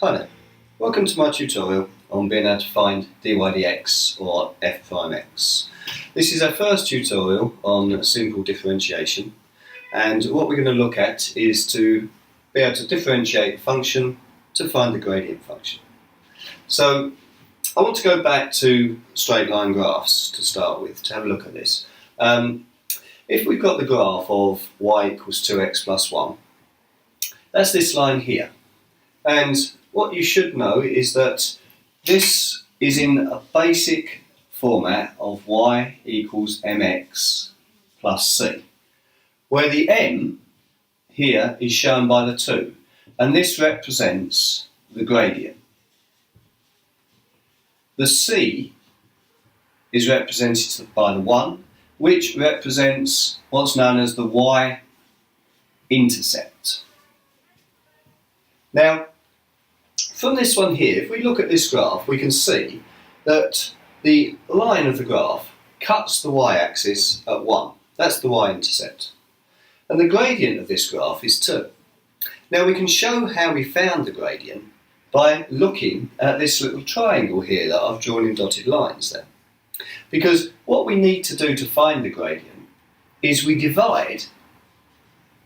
Hi there, welcome to my tutorial on being able to find dy dx or f prime x. This is our first tutorial on simple differentiation, and what we're going to look at is to be able to differentiate a function to find the gradient function. So I want to go back to straight line graphs to start with, to have a look at this. If we've got the graph of y equals 2x plus 1, that's this line here. And what you should know is that this is in a basic format of y equals mx plus c, where the m here is shown by the 2, and this represents the gradient. The c is represented by the 1, which represents what's known as the y-intercept. Now, from this one here, if we look at this graph, we can see that the line of the graph cuts the y-axis at 1. That's the y-intercept. And the gradient of this graph is 2. Now, we can show how we found the gradient by looking at this little triangle here that I've drawn in dotted lines there. Because what we need to do to find the gradient is we divide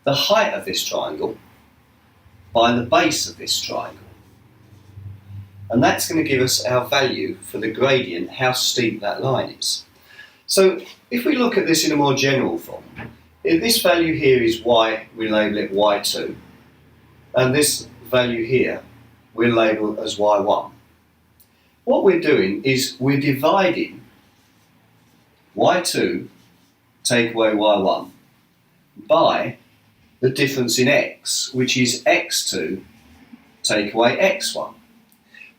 the height of this triangle by the base of this triangle. And that's going to give us our value for the gradient, how steep that line is. So if we look at this in a more general form, if this value here is y, we label it y2, and this value here we'll label as y1. What we're doing is we're dividing y2 take away y1 by the difference in x, which is x2 take away x1,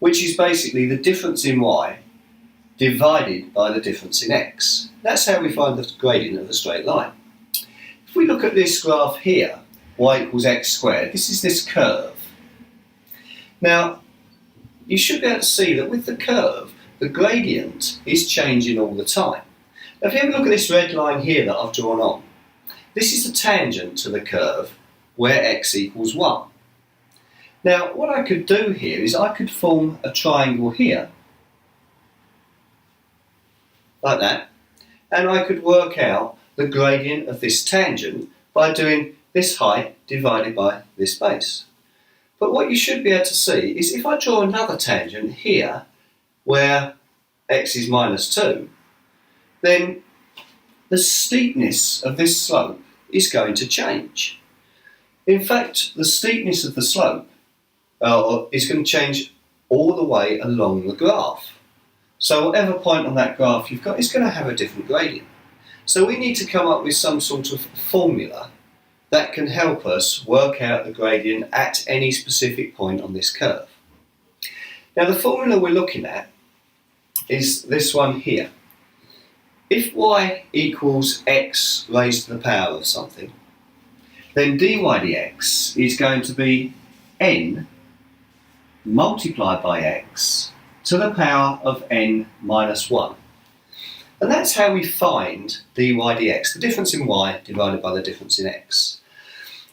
which is basically the difference in y divided by the difference in x. That's how we find the gradient of a straight line. If we look at this graph here, y equals x squared, this is this curve. Now, you should be able to see that with the curve, the gradient is changing all the time. Now, if you have a look at this red line here that I've drawn on, this is the tangent to the curve where x equals 1. Now, what I could do here is I could form a triangle here, like that, and I could work out the gradient of this tangent by doing this height divided by this base. But what you should be able to see is if I draw another tangent here, where x is minus 2, then the steepness of this slope is going to change. In fact, the steepness of the slope is going to change all the way along the graph. So whatever point on that graph you've got is going to have a different gradient. So we need to come up with some sort of formula that can help us work out the gradient at any specific point on this curve. Now, the formula we're looking at is this one here. If y equals x raised to the power of something, then dy dx is going to be n multiplied by x to the power of n minus 1. And that's how we find dy dx, the difference in y divided by the difference in x.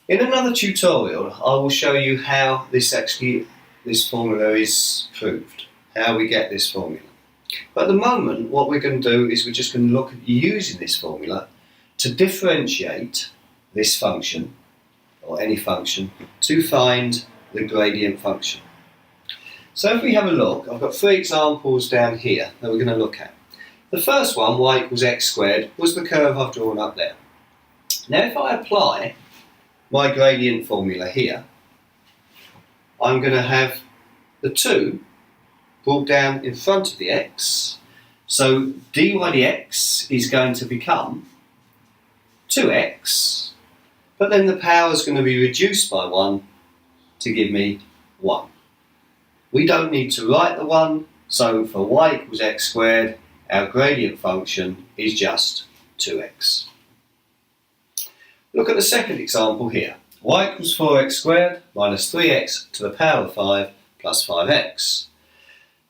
In another tutorial, I will show you how this formula is proved, how we get this formula. But at the moment, what we're going to do is we're just going to look at using this formula to differentiate this function, or any function, to find the gradient function. So if we have a look, I've got 3 examples down here that we're going to look at. The first one, y equals x squared, was the curve I've drawn up there. Now if I apply my gradient formula here, I'm going to have the 2 brought down in front of the x, so dy dx is going to become 2x, but then the power is going to be reduced by 1 to give me 1. We don't need to write the 1, so for y equals x squared, our gradient function is just 2x. Look at the second example here. Y equals 4x squared minus 3x to the power of 5 plus 5x.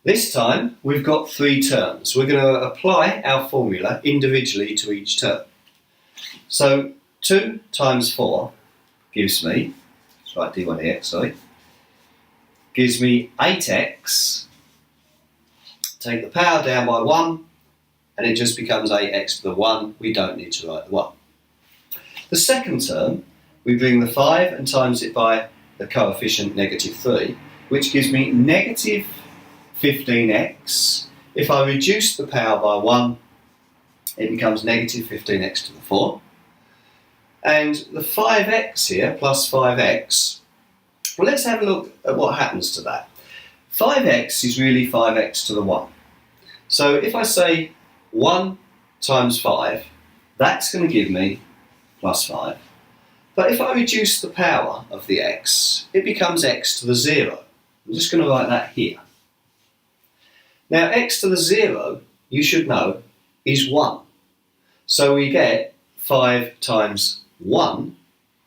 This time we've got 3 terms. We're going to apply our formula individually to each term. So 2 times 4 gives me, let's write dy dx, gives me 8x. Take the power down by 1, and it just becomes 8x to the 1. We don't need to write the 1. The second term, we bring the 5 and times it by the coefficient -3, which gives me -15x. If I reduce the power by 1, it becomes -15x to the 4. And the 5x here, plus 5x, well, let's have a look at what happens to that. 5x is really 5x to the 1. So if I say 1 times 5, that's going to give me plus 5. But if I reduce the power of the x, it becomes x to the 0. I'm just going to write that here. Now, x to the 0, you should know, is 1. So we get 5 times 1,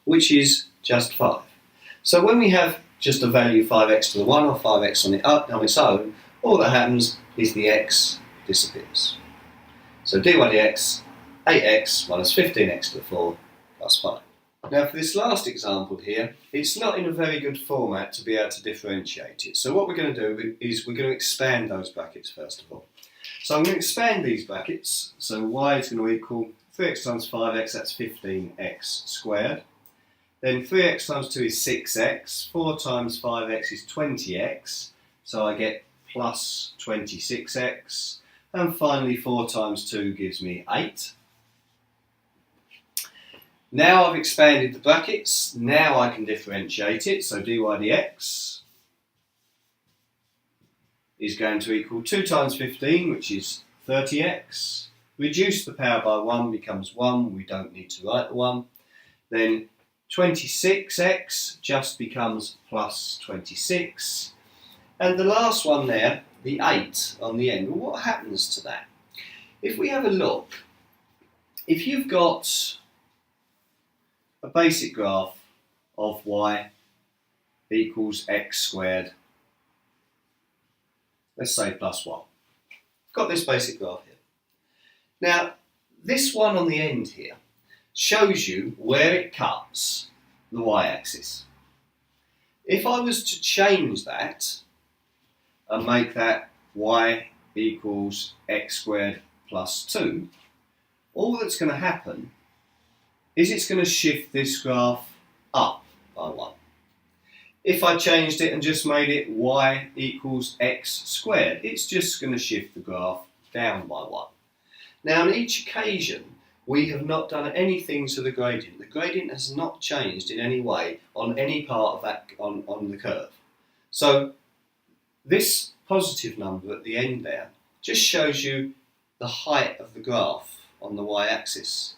which is just 5. So when we have just a value 5x to the 1 or 5x on its own, all that happens is the x disappears. So dy dx, 8x minus 15x to the 4 plus 5. Now for this last example here, it's not in a very good format to be able to differentiate it. So what we're going to do is we're going to expand those brackets first of all. So I'm going to expand these brackets. So y is going to equal 3x times 5x, that's 15x squared. Then 3x times 2 is 6x, 4 times 5x is 20x, so I get plus 26x. And finally 4 times 2 gives me 8. Now I've expanded the brackets, now I can differentiate it, so dy dx is going to equal 2 times 15, which is 30x. Reduce the power by 1 becomes 1, we don't need to write the 1. Then 26x just becomes plus 26. And the last one there, the 8 on the end, well, what happens to that? If we have a look, if you've got a basic graph of y equals x squared, let's say plus 1. I've got this basic graph here. Now, this one on the end here shows you where it cuts the y-axis. If I was to change that and make that y equals x squared plus 2, all that's going to happen is it's going to shift this graph up by 1. If I changed it and just made it y equals x squared, it's just going to shift the graph down by 1. Now on each occasion we have not done anything to the gradient. The gradient has not changed in any way on any part of that on the curve. So this positive number at the end there just shows you the height of the graph on the y-axis.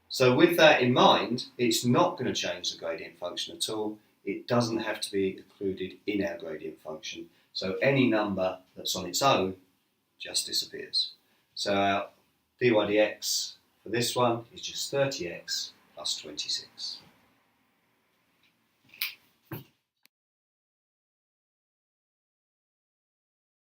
So with that in mind, it's not going to change the gradient function at all. It doesn't have to be included in our gradient function. So any number that's on its own just disappears. So our dy dx for this one is just 30x plus 26.